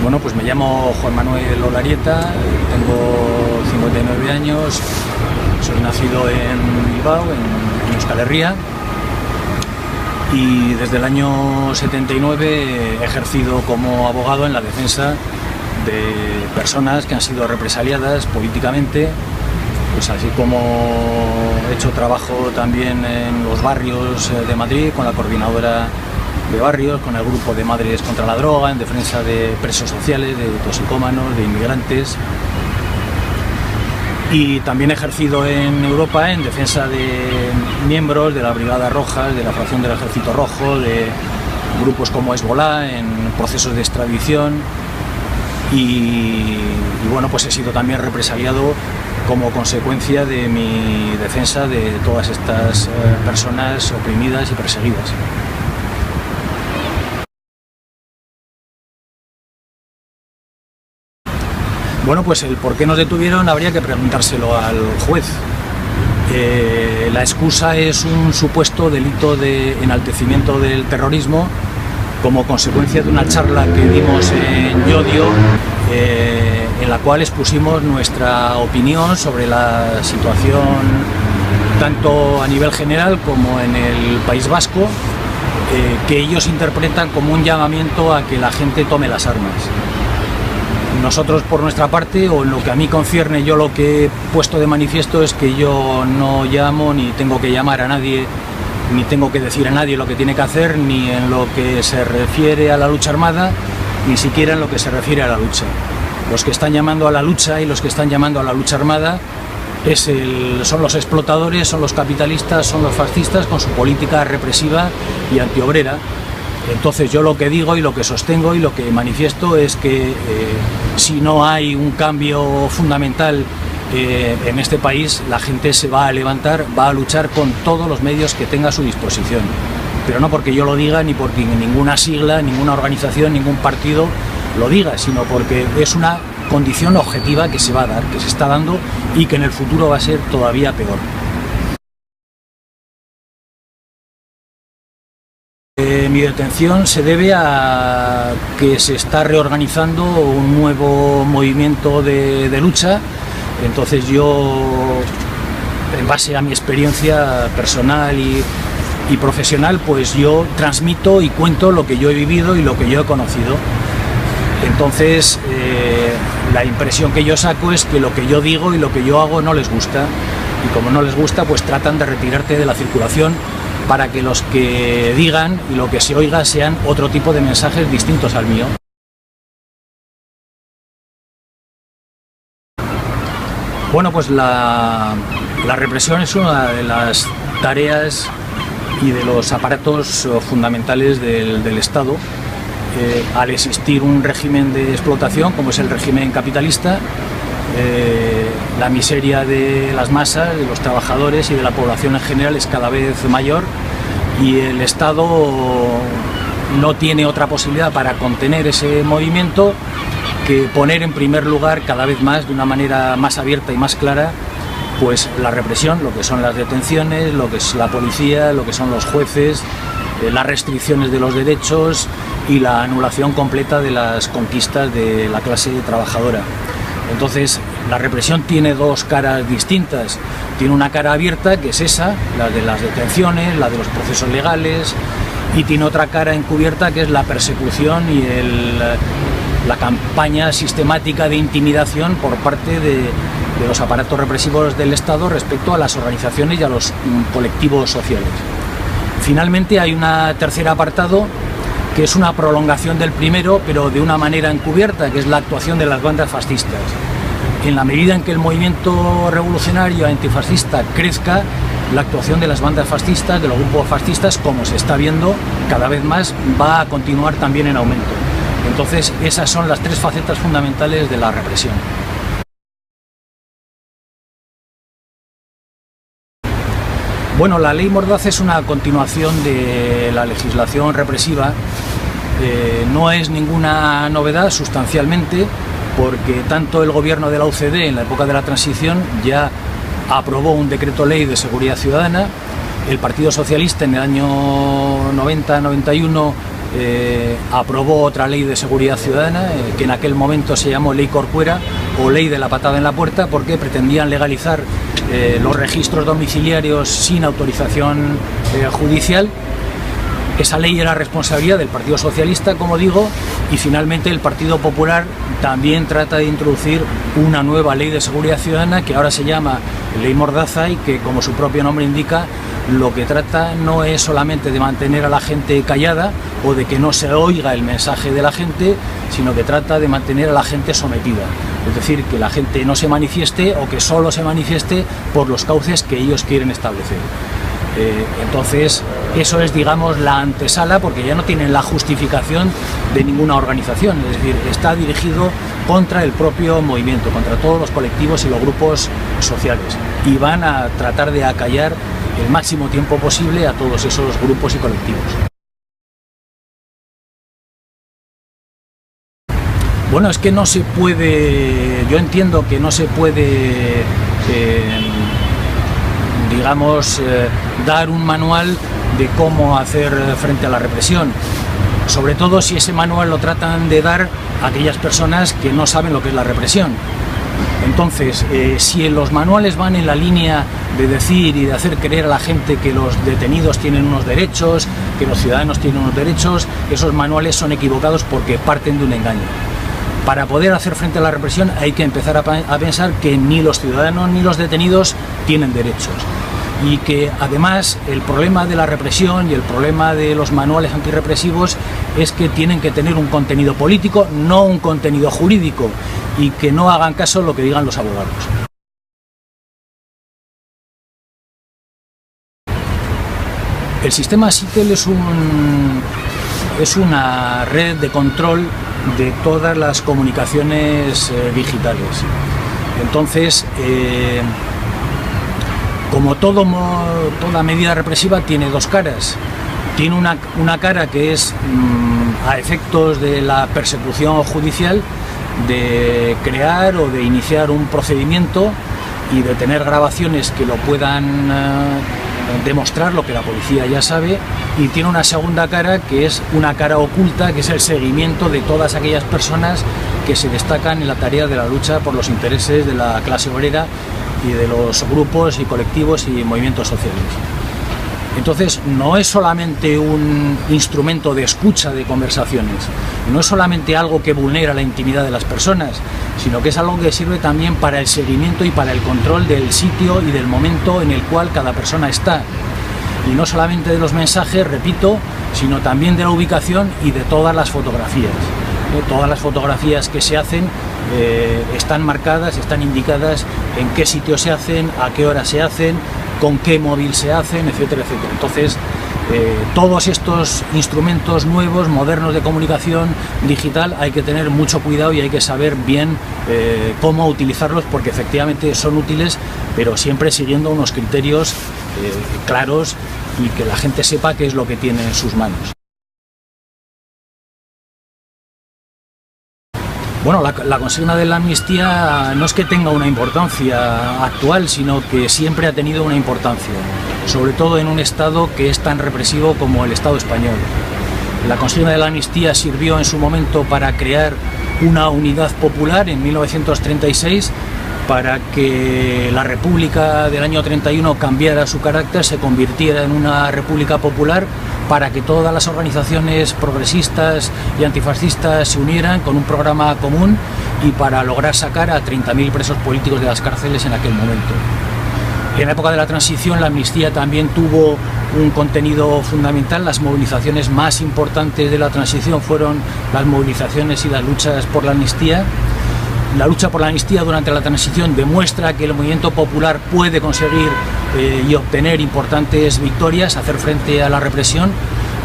Bueno, pues me llamo Juan Manuel Olarieta, tengo 59 años, soy nacido en Bilbao, en Euskal Herria, y desde el año 79 he ejercido como abogado en la defensa de personas que han sido represaliadas políticamente, pues así como he hecho trabajo también en los barrios de Madrid con la coordinadora de barrios, con el grupo de Madres contra la Droga, en defensa de presos sociales, de toxicómanos, de inmigrantes. Y también he ejercido en Europa en defensa de miembros de la Brigada Roja, de la fracción del Ejército Rojo, de grupos como Hezbollah, en procesos de extradición. Y bueno, pues he sido también represaliado como consecuencia de mi defensa de todas estas personas oprimidas y perseguidas. Bueno, pues el por qué nos detuvieron habría que preguntárselo al juez. La excusa es un supuesto delito de enaltecimiento del terrorismo como consecuencia de una charla que dimos en Llodio, en la cual expusimos nuestra opinión sobre la situación tanto a nivel general como en el País Vasco, que ellos interpretan como un llamamiento a que la gente tome las armas. Nosotros, por nuestra parte, o en lo que a mí concierne, yo lo que he puesto de manifiesto es que yo no llamo ni tengo que llamar a nadie, ni tengo que decir a nadie lo que tiene que hacer, ni en lo que se refiere a la lucha armada, ni siquiera en lo que se refiere a la lucha. Los que están llamando a la lucha y los que están llamando a la lucha armada son los explotadores, son los capitalistas, son los fascistas con su política represiva y antiobrera. Entonces yo lo que digo y lo que sostengo y lo que manifiesto es que si no hay un cambio fundamental en este país, la gente se va a levantar, va a luchar con todos los medios que tenga a su disposición. Pero no porque yo lo diga, ni porque ninguna sigla, ninguna organización, ningún partido lo diga, sino porque es una condición objetiva que se va a dar, que se está dando y que en el futuro va a ser todavía peor. Mi detención se debe a que se está reorganizando un nuevo movimiento de lucha. Entonces yo, en base a mi experiencia personal y profesional, pues yo transmito y cuento lo que yo he vivido y lo que yo he conocido. Entonces la impresión que yo saco es que lo que yo digo y lo que yo hago no les gusta, y como no les gusta, pues tratan de retirarte de la circulación para que los que digan y lo que se oiga sean otro tipo de mensajes distintos al mío. Bueno, pues la represión es una de las tareas y de los aparatos fundamentales del Estado. Al existir un régimen de explotación como es el régimen capitalista, la miseria de las masas, de los trabajadores y de la población en general es cada vez mayor, y el Estado no tiene otra posibilidad para contener ese movimiento que poner en primer lugar cada vez más, de una manera más abierta y más clara, pues la represión, lo que son las detenciones, lo que es la policía, lo que son los jueces, las restricciones de los derechos y la anulación completa de las conquistas de la clase trabajadora. Entonces, la represión tiene dos caras distintas. Tiene una cara abierta, que es esa, la de las detenciones, la de los procesos legales, y tiene otra cara encubierta, que es la persecución y la campaña sistemática de intimidación por parte de los aparatos represivos del Estado respecto a las organizaciones y a los colectivos sociales. Finalmente hay un tercer apartado, que es una prolongación del primero, pero de una manera encubierta, que es la actuación de las bandas fascistas. En la medida en que el movimiento revolucionario antifascista crezca, la actuación de las bandas fascistas, de los grupos fascistas, como se está viendo cada vez más, va a continuar también en aumento. Entonces, esas son las tres facetas fundamentales de la represión. Bueno, la ley Mordaza es una continuación de la legislación represiva. No es ninguna novedad sustancialmente, porque tanto el gobierno de la UCD en la época de la transición ya aprobó un decreto ley de seguridad ciudadana, el Partido Socialista en el año 90-91 aprobó otra ley de seguridad ciudadana, que en aquel momento se llamó Ley Corcuera o Ley de la patada en la puerta, porque pretendían legalizar los registros domiciliarios sin autorización judicial. Esa ley era responsabilidad del Partido Socialista, como digo, y finalmente el Partido Popular también trata de introducir una nueva ley de seguridad ciudadana que ahora se llama Ley Mordaza y que, como su propio nombre indica, lo que trata no es solamente de mantener a la gente callada o de que no se oiga el mensaje de la gente, sino que trata de mantener a la gente sometida. Es decir, que la gente no se manifieste o que solo se manifieste por los cauces que ellos quieren establecer. Entonces, eso es, digamos, la antesala, porque ya no tienen la justificación de ninguna organización, es decir, está dirigido contra el propio movimiento, contra todos los colectivos y los grupos sociales, y van a tratar de acallar el máximo tiempo posible a todos esos grupos y colectivos. Bueno, es que no se puede, yo entiendo que no se puede digamos, dar un manual de cómo hacer frente a la represión, sobre todo si ese manual lo tratan de dar a aquellas personas que no saben lo que es la represión. Entonces, si los manuales van en la línea de decir y de hacer creer a la gente que los detenidos tienen unos derechos, que los ciudadanos tienen unos derechos, esos manuales son equivocados porque parten de un engaño. Para poder hacer frente a la represión hay que empezar a pensar que ni los ciudadanos ni los detenidos tienen derechos, y que además el problema de la represión y el problema de los manuales antirrepresivos es que tienen que tener un contenido político, no un contenido jurídico, y que no hagan caso lo que digan los abogados. El sistema SITEL es una red de control de todas las comunicaciones digitales. Entonces, como toda medida represiva tiene dos caras. Tiene una cara que es a efectos de la persecución judicial, de crear o de iniciar un procedimiento y de tener grabaciones que lo puedan demostrar lo que la policía ya sabe, y tiene una segunda cara que es una cara oculta, que es el seguimiento de todas aquellas personas que se destacan en la tarea de la lucha por los intereses de la clase obrera y de los grupos y colectivos y movimientos sociales. Entonces, no es solamente un instrumento de escucha de conversaciones, no es solamente algo que vulnera la intimidad de las personas, sino que es algo que sirve también para el seguimiento y para el control del sitio y del momento en el cual cada persona está. Y no solamente de los mensajes, repito, sino también de la ubicación y de todas las fotografías. Todas las fotografías que se hacen están marcadas, están indicadas en qué sitio se hacen, a qué hora se hacen, con qué móvil se hacen, etcétera, etcétera. Entonces, todos estos instrumentos nuevos, modernos de comunicación digital, hay que tener mucho cuidado y hay que saber bien cómo utilizarlos, porque efectivamente son útiles, pero siempre siguiendo unos criterios claros y que la gente sepa qué es lo que tiene en sus manos. Bueno, la consigna de la amnistía no es que tenga una importancia actual, sino que siempre ha tenido una importancia, sobre todo en un Estado que es tan represivo como el Estado español. La consigna de la amnistía sirvió en su momento para crear una unidad popular en 1936, para que la República del año 31 cambiara su carácter, se convirtiera en una república popular, para que todas las organizaciones progresistas y antifascistas se unieran con un programa común y para lograr sacar a 30.000 presos políticos de las cárceles en aquel momento. En la época de la transición, la amnistía también tuvo un contenido fundamental. Las movilizaciones más importantes de la transición fueron las movilizaciones y las luchas por la amnistía. La lucha por la amnistía durante la transición demuestra que el movimiento popular puede conseguir y obtener importantes victorias, hacer frente a la represión.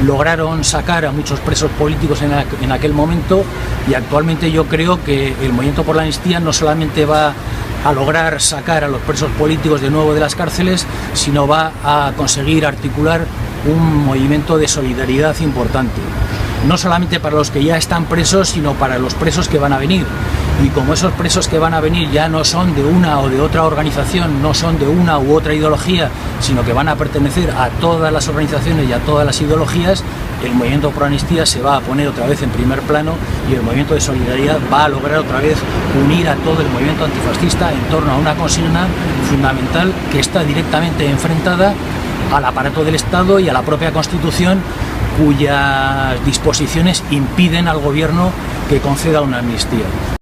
Lograron sacar a muchos presos políticos en aquel momento, y actualmente yo creo que el movimiento por la amnistía no solamente va a lograr sacar a los presos políticos de nuevo de las cárceles, sino va a conseguir articular un movimiento de solidaridad importante. no solamente para los que ya están presos, sino para los presos que van a venir. Y como esos presos que van a venir ya no son de una o de otra organización, no son de una u otra ideología, sino que van a pertenecer a todas las organizaciones y a todas las ideologías, el movimiento Pro Amnistía se va a poner otra vez en primer plano y el movimiento de solidaridad va a lograr otra vez unir a todo el movimiento antifascista en torno a una consigna fundamental que está directamente enfrentada al aparato del Estado y a la propia Constitución, cuyas disposiciones impiden al gobierno que conceda una amnistía.